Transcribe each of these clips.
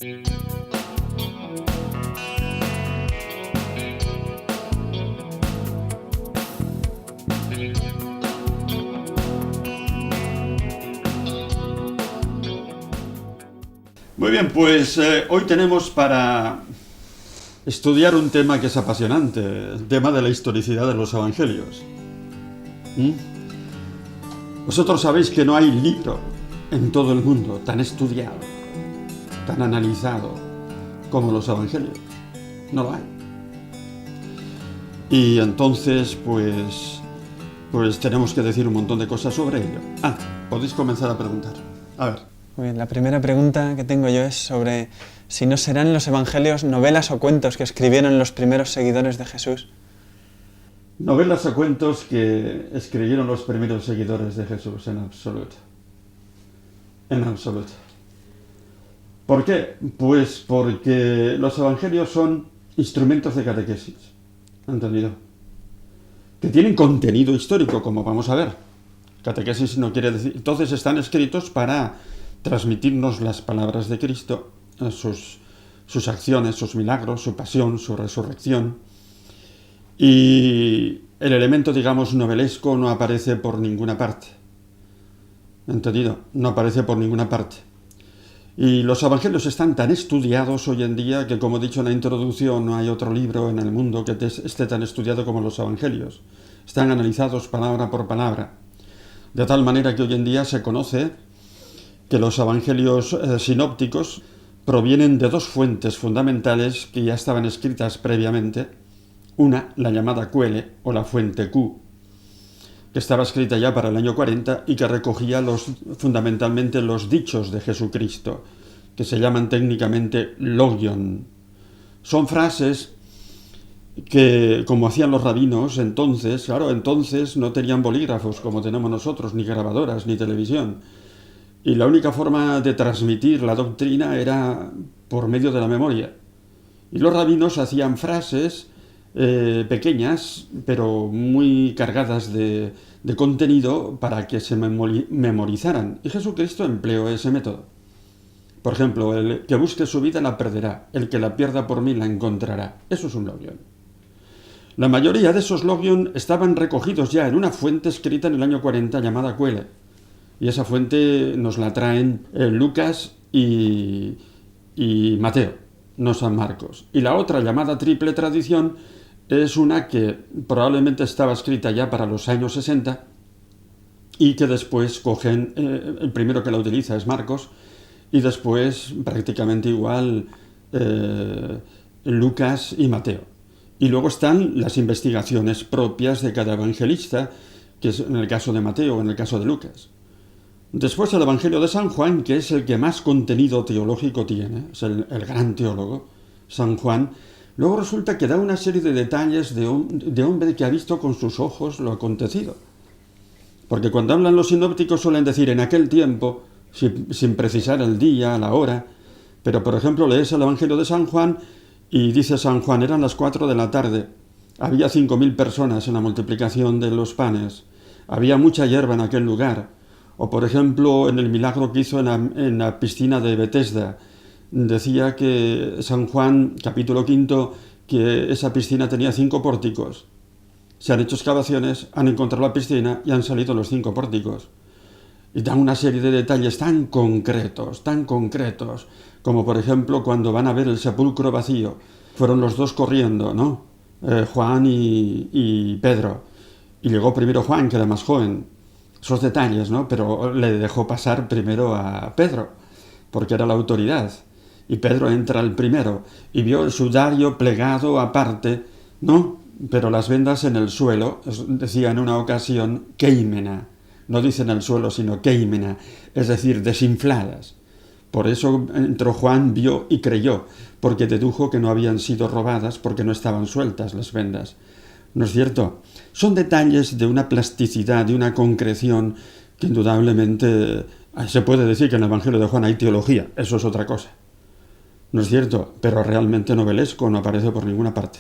Muy bien, pues hoy tenemos para estudiar un tema que es apasionante, el tema de la historicidad de los evangelios. Vosotros sabéis que no hay libro en todo el mundo tan estudiado, tan analizado como los evangelios. No lo hay. Y entonces, pues tenemos que decir un montón de cosas sobre ello. Podéis comenzar a preguntar. A ver. Muy bien, la primera pregunta que tengo yo es sobre si no serán los evangelios novelas o cuentos que escribieron los primeros seguidores de Jesús. Novelas o cuentos que escribieron los primeros seguidores de Jesús, en absoluto. En absoluto. ¿Por qué? Pues porque los evangelios son instrumentos de catequesis, ¿entendido? Que tienen contenido histórico, como vamos a ver. Catequesis no quiere decir... Entonces están escritos para transmitirnos las palabras de Cristo, sus acciones, sus milagros, su pasión, su resurrección. Y el elemento, digamos, novelesco no aparece por ninguna parte. ¿Entendido? No aparece por ninguna parte. Y los evangelios están tan estudiados hoy en día que, como he dicho en la introducción, no hay otro libro en el mundo que esté tan estudiado como los evangelios. Están analizados palabra por palabra. De tal manera que hoy en día se conoce que los evangelios sinópticos provienen de dos fuentes fundamentales que ya estaban escritas previamente. Una, la llamada Quelle, o la fuente Q, que estaba escrita ya para el año 40 y que recogía fundamentalmente los dichos de Jesucristo, que se llaman técnicamente logion. Son frases que, como hacían los rabinos entonces, claro, entonces no tenían bolígrafos como tenemos nosotros, ni grabadoras, ni televisión. Y la única forma de transmitir la doctrina era por medio de la memoria. Y los rabinos hacían frases pequeñas, pero muy cargadas de contenido para que se memorizaran. Y Jesucristo empleó ese método. Por ejemplo, el que busque su vida la perderá, el que la pierda por mí la encontrará. Eso es un logion. La mayoría de esos logion estaban recogidos ya en una fuente escrita en el año 40 llamada Quelle. Y esa fuente nos la traen Lucas y Mateo, no San Marcos. Y la otra, llamada triple tradición, es una que probablemente estaba escrita ya para los años 60 y que después cogen, el primero que la utiliza es Marcos, y después prácticamente igual Lucas y Mateo. Y luego están las investigaciones propias de cada evangelista, que es en el caso de Mateo o en el caso de Lucas. Después el Evangelio de San Juan, que es el que más contenido teológico tiene, es el gran teólogo, San Juan. Luego resulta que da una serie de detalles de hombre que ha visto con sus ojos lo acontecido. Porque cuando hablan los sinópticos suelen decir en aquel tiempo, sin precisar el día, la hora. Pero por ejemplo lees el Evangelio de San Juan y dice San Juan, eran las 4 de la tarde, había 5.000 personas en la multiplicación de los panes, había mucha hierba en aquel lugar. O, por ejemplo, en el milagro que hizo en la piscina de Betesda, decía que San Juan, capítulo 5, que esa piscina tenía 5 pórticos. Se han hecho excavaciones, han encontrado la piscina y han salido los 5 pórticos. Y dan una serie de detalles tan concretos, como por ejemplo cuando van a ver el sepulcro vacío. Fueron los dos corriendo, ¿no? Juan y Pedro. Y llegó primero Juan, que era más joven. Esos detalles, ¿no? Pero le dejó pasar primero a Pedro, porque era la autoridad. Y Pedro entra el primero y vio el sudario plegado aparte, ¿no? Pero las vendas en el suelo, decía en una ocasión, keimena. No dice en el suelo, sino keimena, es decir, desinfladas. Por eso entró Juan, vio y creyó, porque dedujo que no habían sido robadas porque no estaban sueltas las vendas. ¿No es cierto? Son detalles de una plasticidad, de una concreción que indudablemente se puede decir que en el Evangelio de Juan hay teología, eso es otra cosa. ¿No es cierto? Pero realmente novelesco no aparece por ninguna parte.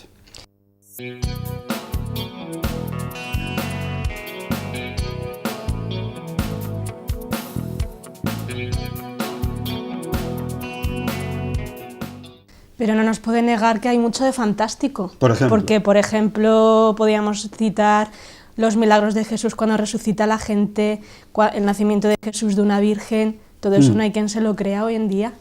Pero no nos puede negar que hay mucho de fantástico. Por ejemplo. Porque, por ejemplo, podríamos citar los milagros de Jesús cuando resucita a la gente, el nacimiento de Jesús de una virgen. Todo eso no hay quien se lo crea hoy en día,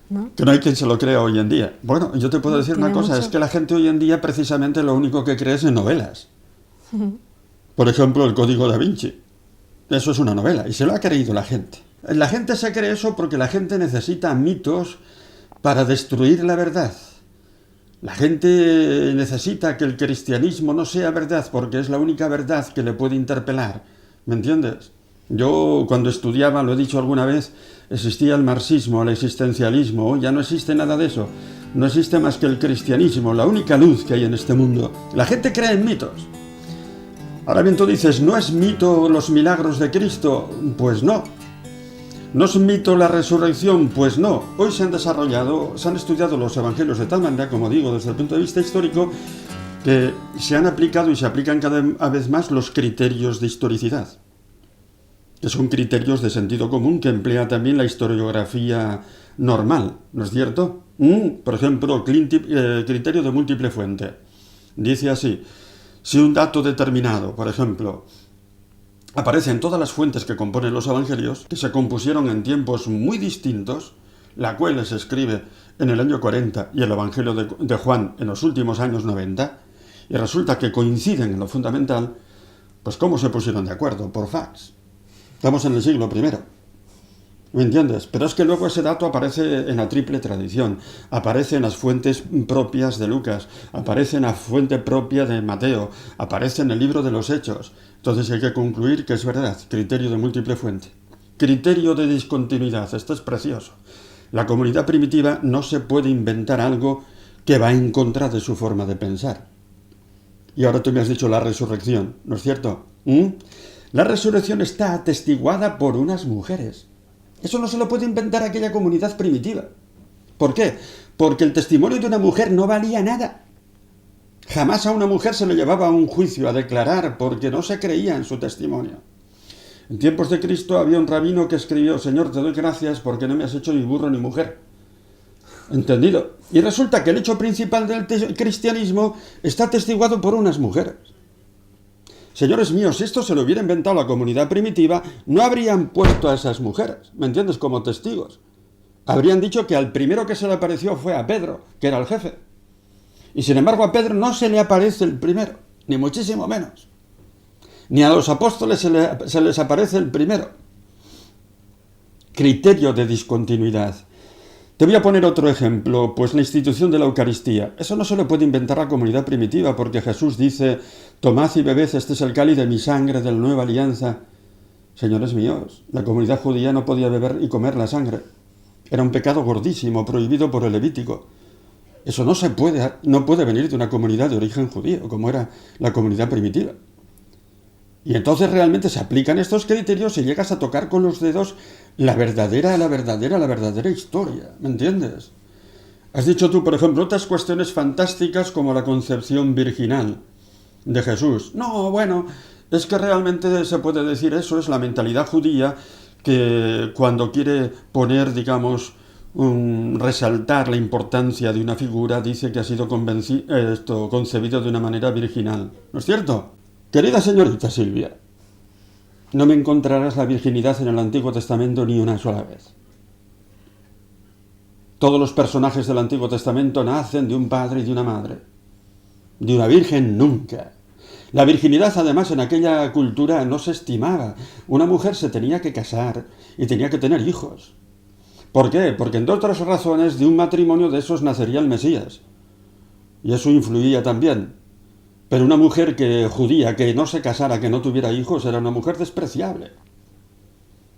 ¿no? Que no hay quien se lo crea hoy en día. Bueno, yo te puedo decir una cosa, mucho. es que la gente hoy en día precisamente lo único que cree es en novelas. Por ejemplo, el Código Da Vinci. Eso es una novela y se lo ha creído la gente. La gente se cree eso porque la gente necesita mitos para destruir la verdad. La gente necesita que el cristianismo no sea verdad porque es la única verdad que le puede interpelar. ¿Me entiendes? Yo cuando estudiaba, lo he dicho alguna vez, existía el marxismo, el existencialismo. Hoy ya no existe nada de eso. No existe más que el cristianismo, la única luz que hay en este mundo. La gente cree en mitos. Ahora bien, tú dices, ¿no es mito los milagros de Cristo? Pues no. ¿No es mito la resurrección? Pues no. Hoy se han estudiado los evangelios de tal manera, como digo, desde el punto de vista histórico, que se han aplicado y se aplican cada vez más los criterios de historicidad, que son criterios de sentido común que emplea también la historiografía normal, ¿no es cierto? Por ejemplo, criterio de múltiple fuente. Dice así, si un dato determinado, por ejemplo, aparece en todas las fuentes que componen los evangelios, que se compusieron en tiempos muy distintos, la cual se escribe en el año 40 y el evangelio de Juan en los últimos años 90, y resulta que coinciden en lo fundamental, pues ¿cómo se pusieron de acuerdo? Por fax. Estamos en el siglo I. ¿Me entiendes? Pero es que luego ese dato aparece en la triple tradición, aparece en las fuentes propias de Lucas, aparece en la fuente propia de Mateo, aparece en el libro de los Hechos. Entonces hay que concluir que es verdad, criterio de múltiple fuente. Criterio de discontinuidad, esto es precioso. La comunidad primitiva no se puede inventar algo que va en contra de su forma de pensar. Y ahora tú me has dicho la resurrección, ¿no es cierto? La resurrección está atestiguada por unas mujeres. Eso no se lo puede inventar aquella comunidad primitiva. ¿Por qué? Porque el testimonio de una mujer no valía nada. Jamás a una mujer se le llevaba a un juicio a declarar porque no se creía en su testimonio. En tiempos de Cristo había un rabino que escribió, Señor, te doy gracias porque no me has hecho ni burro ni mujer. ¿Entendido? Y resulta que el hecho principal del cristianismo está atestiguado por unas mujeres. Señores míos, si esto se lo hubiera inventado la comunidad primitiva, no habrían puesto a esas mujeres, ¿me entiendes?, como testigos. Habrían dicho que al primero que se le apareció fue a Pedro, que era el jefe. Y sin embargo a Pedro no se le aparece el primero, ni muchísimo menos. Ni a los apóstoles se les aparece el primero. Criterio de discontinuidad. Te voy a poner otro ejemplo, pues la institución de la Eucaristía. Eso no se lo puede inventar la comunidad primitiva, porque Jesús dice, tomad y bebed, este es el cáliz de mi sangre de la nueva alianza. Señores míos, la comunidad judía no podía beber y comer la sangre. Era un pecado gordísimo, prohibido por el Levítico. Eso no puede venir de una comunidad de origen judío, como era la comunidad primitiva. Y entonces realmente se aplican estos criterios y llegas a tocar con los dedos la verdadera historia, ¿me entiendes? Has dicho tú, por ejemplo, otras cuestiones fantásticas como la concepción virginal de Jesús. No, bueno, es que realmente se puede decir eso, es la mentalidad judía que cuando quiere poner, digamos, resaltar la importancia de una figura, dice que ha sido concebido de una manera virginal. ¿No es cierto? Querida señorita Silvia, no me encontrarás la virginidad en el Antiguo Testamento ni una sola vez. Todos los personajes del Antiguo Testamento nacen de un padre y de una madre. De una virgen nunca. La virginidad, además, en aquella cultura no se estimaba. Una mujer se tenía que casar y tenía que tener hijos. ¿Por qué? Porque, entre otras razones, de un matrimonio de esos nacería el Mesías. Y eso influía también. Pero una mujer judía que no se casara, que no tuviera hijos, era una mujer despreciable.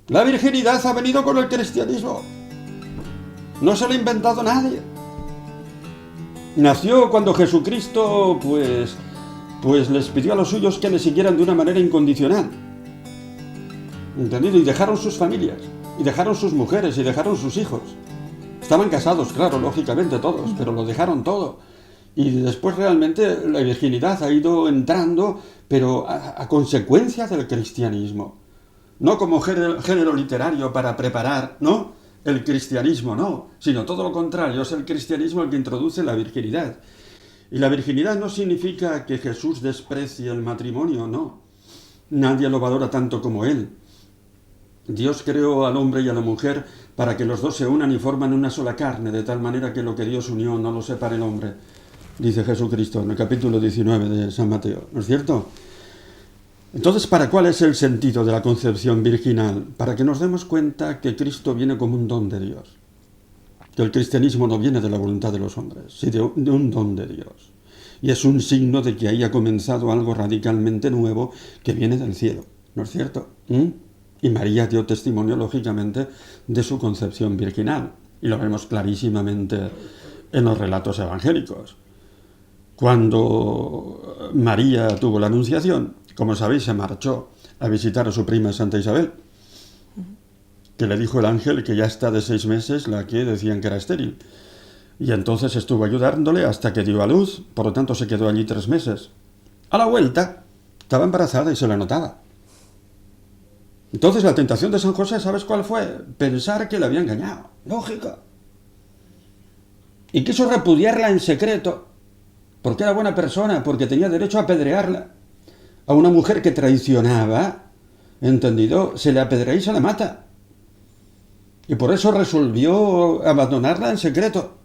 La virginidad ha venido con el cristianismo. No se lo ha inventado nadie. Nació cuando Jesucristo, pues les pidió a los suyos que le siguieran de una manera incondicional. ¿Entendido? Y dejaron sus familias, y dejaron sus mujeres, y dejaron sus hijos. Estaban casados, claro, lógicamente todos, pero lo dejaron todo. Y después realmente la virginidad ha ido entrando, pero a consecuencia del cristianismo. No como género literario para preparar, ¿no?, El cristianismo no, sino todo lo contrario, es el cristianismo el que introduce la virginidad. Y la virginidad no significa que Jesús desprecie el matrimonio, no. Nadie lo valora tanto como Él. Dios creó al hombre y a la mujer para que los dos se unan y forman una sola carne, de tal manera que lo que Dios unió no lo separe el hombre, dice Jesucristo en el capítulo 19 de San Mateo, ¿no es cierto? Entonces, ¿cuál es el sentido de la concepción virginal? Para que nos demos cuenta que Cristo viene como un don de Dios. Que el cristianismo no viene de la voluntad de los hombres, sino de un don de Dios. Y es un signo de que ahí ha comenzado algo radicalmente nuevo que viene del cielo, ¿no es cierto? Y María dio testimonio, lógicamente, de su concepción virginal. Y lo vemos clarísimamente en los relatos evangélicos. Cuando María tuvo la anunciación, como sabéis, se marchó a visitar a su prima Santa Isabel, que le dijo el ángel que ya está de 6 meses la que decían que era estéril. Y entonces estuvo ayudándole hasta que dio a luz, por lo tanto se quedó allí 3 meses. A la vuelta, estaba embarazada y se la notaba. Entonces la tentación de San José, ¿sabes cuál fue? Pensar que le había engañado. Lógico. Y quiso repudiarla en secreto, porque era buena persona, porque tenía derecho a apedrearla. A una mujer que traicionaba, ¿entendido? Se le apedrea y se la mata. Y por eso resolvió abandonarla en secreto.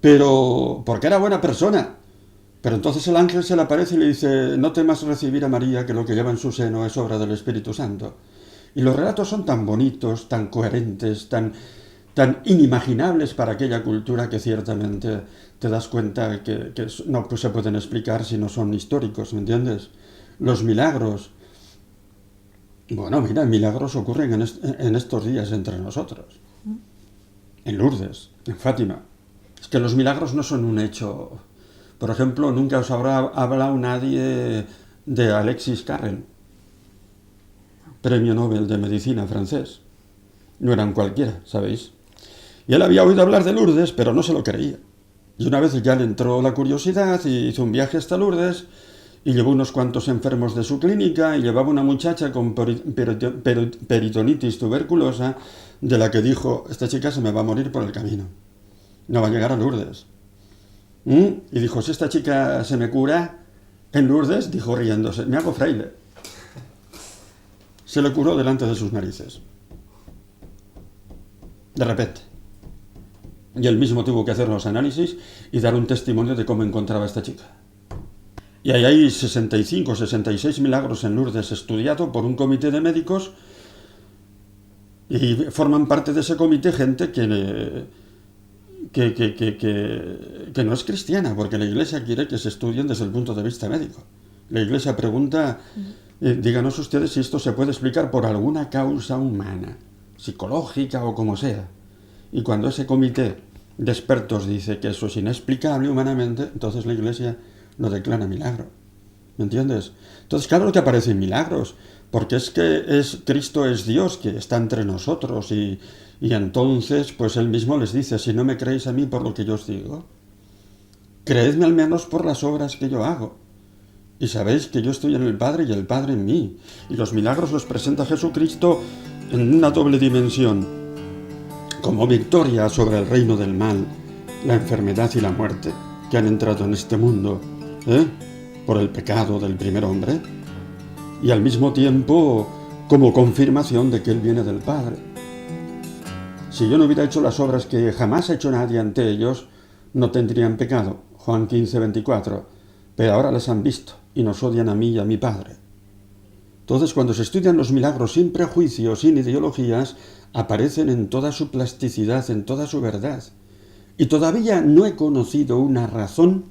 Pero, porque era buena persona. Pero entonces el ángel se le aparece y le dice: no temas recibir a María, que lo que lleva en su seno es obra del Espíritu Santo. Y los relatos son tan bonitos, tan coherentes, tan inimaginables para aquella cultura, que ciertamente te das cuenta que no se pueden explicar si no son históricos, ¿me entiendes? Los milagros. Bueno, mira, milagros ocurren en estos días entre nosotros. En Lourdes, en Fátima. Es que los milagros no son un hecho. Por ejemplo, nunca os habrá hablado nadie de Alexis Carrel, premio Nobel de Medicina francés. No eran cualquiera, ¿sabéis? Y él había oído hablar de Lourdes, pero no se lo creía. Y una vez ya le entró la curiosidad y hizo un viaje hasta Lourdes y llevó unos cuantos enfermos de su clínica y llevaba una muchacha con peritonitis tuberculosa, de la que dijo: esta chica se me va a morir por el camino. No va a llegar a Lourdes. Y dijo: si esta chica se me cura en Lourdes, dijo riéndose, me hago fraile. Se le curó delante de sus narices. De repente. Y él mismo tuvo que hacer los análisis y dar un testimonio de cómo encontraba a esta chica. Y ahí hay 65, 66 milagros en Lourdes estudiado por un comité de médicos, y forman parte de ese comité gente que no es cristiana, porque la Iglesia quiere que se estudien desde el punto de vista médico. La Iglesia pregunta: díganos ustedes si esto se puede explicar por alguna causa humana, psicológica o como sea. Y cuando ese comité de expertos dice que eso es inexplicable humanamente, entonces la Iglesia lo declara milagro. ¿Me entiendes? Entonces, claro que aparecen milagros, porque es que Cristo es Dios que está entre nosotros, y entonces pues Él mismo les dice: si no me creéis a mí por lo que yo os digo, creedme al menos por las obras que yo hago. Y sabéis que yo estoy en el Padre y el Padre en mí. Y los milagros los presenta Jesucristo en una doble dimensión: como victoria sobre el reino del mal, la enfermedad y la muerte que han entrado en este mundo, por el pecado del primer hombre, y al mismo tiempo como confirmación de que Él viene del Padre. Si yo no hubiera hecho las obras que jamás ha hecho nadie ante ellos, no tendrían pecado. Juan 15, 24. Pero ahora les han visto y nos odian a mí y a mi Padre. Entonces, cuando se estudian los milagros sin prejuicios, sin ideologías, aparecen en toda su plasticidad, en toda su verdad. Y todavía no he conocido una razón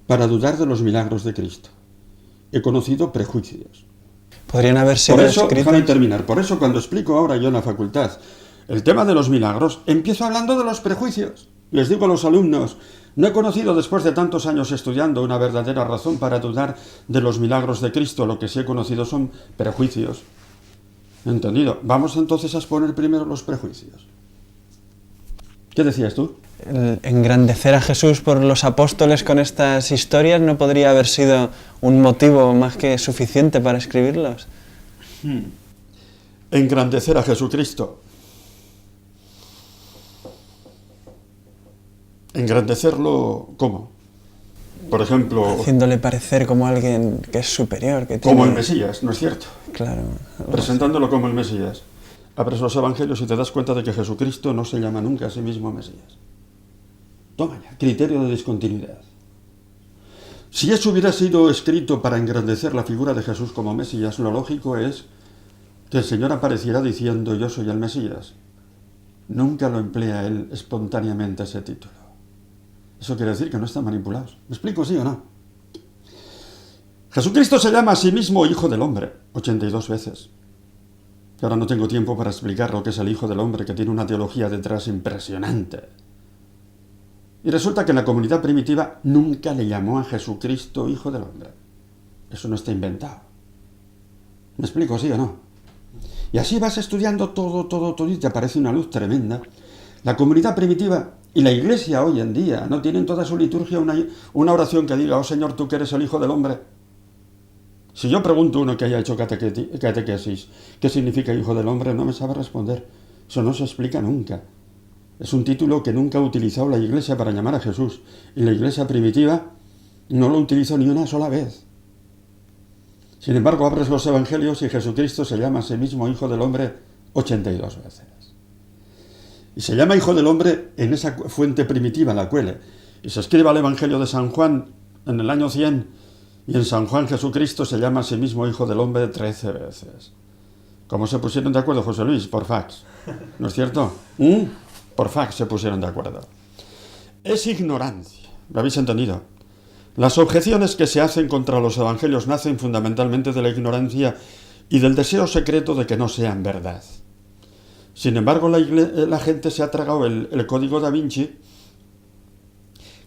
para dudar de los milagros de Cristo. He conocido prejuicios. Podrían haber sido Por eso, escritos... déjame terminar, por eso cuando explico ahora yo en la facultad el tema de los milagros, empiezo hablando de los prejuicios. Les digo a los alumnos: no he conocido después de tantos años estudiando una verdadera razón para dudar de los milagros de Cristo. Lo que sí he conocido son prejuicios. ¿Entendido? Vamos entonces a exponer primero los prejuicios. ¿Qué decías tú? El engrandecer a Jesús por los apóstoles con estas historias no podría haber sido un motivo más que suficiente para escribirlos. Engrandecer a Jesucristo. Engrandecerlo, ¿cómo? Por ejemplo, Haciéndole parecer como alguien que es superior, que tiene... como el Mesías, ¿no es cierto? Claro. Presentándolo como el Mesías. Abres los evangelios y te das cuenta de que Jesucristo no se llama nunca a sí mismo Mesías. Toma ya, criterio de discontinuidad. Si eso hubiera sido escrito para engrandecer la figura de Jesús como Mesías, lo lógico es que el Señor apareciera diciendo yo soy el Mesías. Nunca lo emplea él espontáneamente ese título. Eso quiere decir que no están manipulados. ¿Me explico, sí o no? Jesucristo se llama a sí mismo Hijo del Hombre 82 veces. Y ahora no tengo tiempo para explicar lo que es el Hijo del Hombre, que tiene una teología detrás impresionante. Y resulta que en la comunidad primitiva nunca le llamó a Jesucristo Hijo del Hombre. Eso no está inventado. ¿Me explico, sí o no? Y así vas estudiando todo y te aparece una luz tremenda. La comunidad primitiva y la Iglesia hoy en día no tienen toda su liturgia una oración que diga, oh Señor, tú que eres el Hijo del Hombre. Si yo pregunto a uno que haya hecho catequesis, ¿qué significa Hijo del Hombre? No me sabe responder. Eso no se explica nunca. Es un título que nunca ha utilizado la Iglesia para llamar a Jesús. Y la Iglesia primitiva no lo utilizó ni una sola vez. Sin embargo, abres los evangelios y Jesucristo se llama a sí mismo Hijo del Hombre 82 veces. Y se llama Hijo del Hombre en esa fuente primitiva, en la cuele. Y se escribe el Evangelio de San Juan en el año 100, y en San Juan Jesucristo se llama a sí mismo Hijo del Hombre 13 veces. ¿Cómo se pusieron de acuerdo, José Luis? Por fax. ¿No es cierto? Por fax se pusieron de acuerdo. Es ignorancia. ¿Lo habéis entendido? Las objeciones que se hacen contra los evangelios nacen fundamentalmente de la ignorancia y del deseo secreto de que no sean verdad. Sin embargo, la gente se ha tragado el código da Vinci,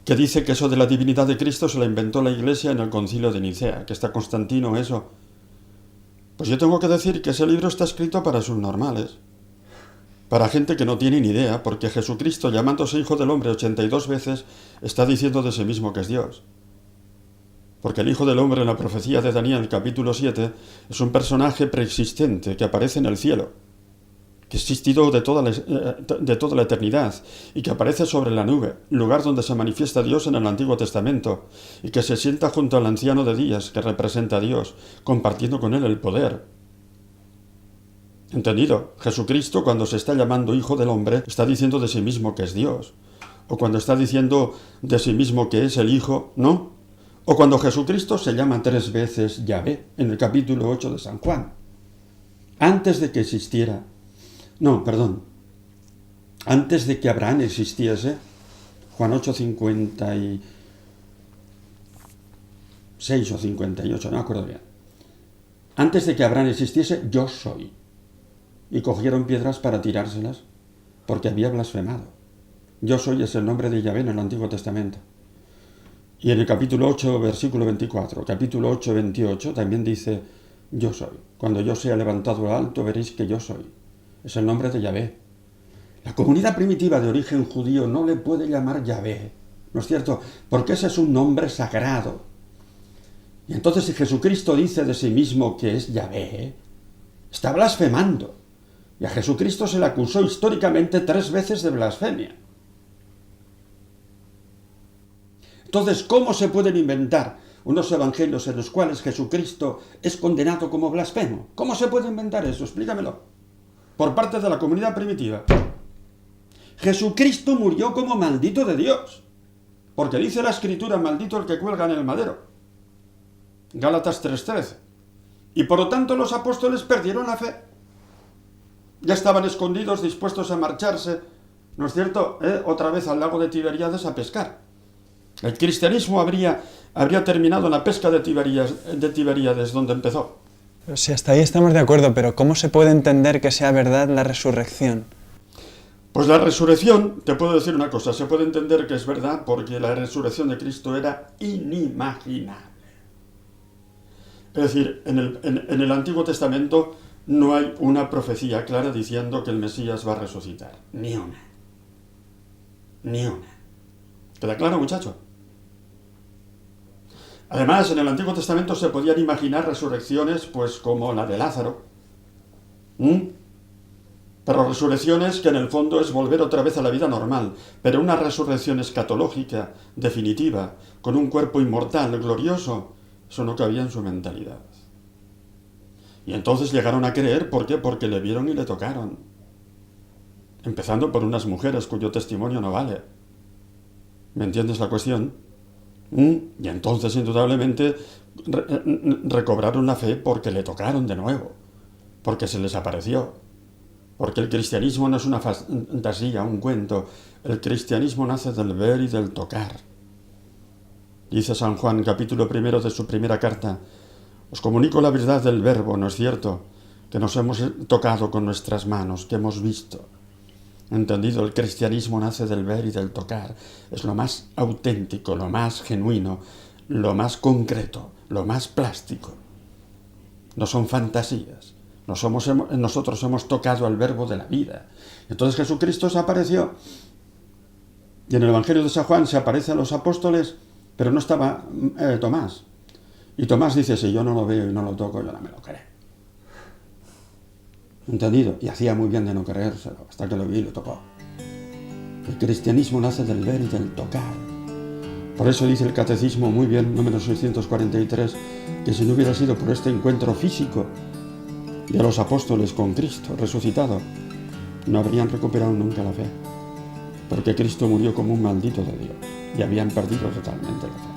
que dice que eso de la divinidad de Cristo se la inventó la Iglesia en el concilio de Nicea, que está Constantino, eso. Pues yo tengo que decir que ese libro está escrito para subnormales, para gente que no tiene ni idea, porque Jesucristo, llamándose Hijo del Hombre 82 veces, está diciendo de sí mismo que es Dios. Porque el Hijo del Hombre en la profecía de Daniel, capítulo 7, es un personaje preexistente que aparece en el cielo, que ha existido de toda la eternidad y que aparece sobre la nube, lugar donde se manifiesta Dios en el Antiguo Testamento, y que se sienta junto al anciano de días que representa a Dios, compartiendo con él el poder. ¿Entendido? Jesucristo, cuando se está llamando Hijo del Hombre, está diciendo de sí mismo que es Dios. O cuando está diciendo de sí mismo que es el Hijo, ¿no? O cuando Jesucristo se llama 3 veces Yahvé, en el capítulo 8 de San Juan. Antes de que existiera, antes de que Abraham existiese, Juan 8, 56 o 58, no me acuerdo bien. Antes de que Abraham existiese, yo soy. Y cogieron piedras para tirárselas, porque había blasfemado. Yo soy es el nombre de Yahvé en el Antiguo Testamento. Y en el capítulo 8, versículo 24, capítulo 8, 28, también dice, yo soy. Cuando yo sea levantado alto, veréis que yo soy. Es el nombre de Yahvé. La comunidad primitiva de origen judío no le puede llamar Yahvé, ¿no es cierto? Porque ese es un nombre sagrado. Y entonces si Jesucristo dice de sí mismo que es Yahvé, está blasfemando. Y a Jesucristo se le acusó históricamente 3 veces de blasfemia. Entonces, ¿cómo se pueden inventar unos evangelios en los cuales Jesucristo es condenado como blasfemo? ¿Cómo se puede inventar eso? Explícamelo. Por parte de la comunidad primitiva. Jesucristo murió como maldito de Dios. Porque dice la Escritura, maldito el que cuelga en el madero. Gálatas 3:13. Y por lo tanto los apóstoles perdieron la fe. Ya estaban escondidos, dispuestos a marcharse, ¿no es cierto?, otra vez al lago de Tiberíades a pescar. El cristianismo habría terminado en la pesca de Tiberíades, donde empezó. Sí, hasta ahí estamos de acuerdo, pero ¿cómo se puede entender que sea verdad la resurrección? Pues la resurrección, te puedo decir una cosa, se puede entender que es verdad porque la resurrección de Cristo era inimaginable. Es decir, en el Antiguo Testamento no hay una profecía clara diciendo que el Mesías va a resucitar. Ni una. Ni una. ¿Queda claro, muchacho? Además, en el Antiguo Testamento se podían imaginar resurrecciones, pues como la de Lázaro. Pero resurrecciones que en el fondo es volver otra vez a la vida normal, pero una resurrección escatológica, definitiva, con un cuerpo inmortal, glorioso, eso no cabía en su mentalidad. Y entonces llegaron a creer, ¿por qué? Porque le vieron y le tocaron. Empezando por unas mujeres cuyo testimonio no vale. ¿Me entiendes la cuestión? Y entonces, indudablemente, recobraron la fe porque le tocaron de nuevo, porque se les apareció. Porque el cristianismo no es una fantasía, un cuento. El cristianismo nace del ver y del tocar. Dice San Juan, capítulo 1 de su primera carta: os comunico la verdad del verbo, ¿no es cierto? Que nos hemos tocado con nuestras manos, que hemos visto. ¿Entendido? El cristianismo nace del ver y del tocar. Es lo más auténtico, lo más genuino, lo más concreto, lo más plástico. No son fantasías. Nosotros hemos tocado al verbo de la vida. Entonces Jesucristo se apareció. Y en el Evangelio de San Juan se aparece a los apóstoles, pero no estaba Tomás. Y Tomás dice, si yo no lo veo y no lo toco, yo no me lo creo. ¿Entendido? Y hacía muy bien de no creérselo, hasta que lo vi y lo tocó. El cristianismo nace del ver y del tocar. Por eso dice el Catecismo muy bien, número 643, que si no hubiera sido por este encuentro físico de los apóstoles con Cristo resucitado, no habrían recuperado nunca la fe, porque Cristo murió como un maldito de Dios y habían perdido totalmente la fe.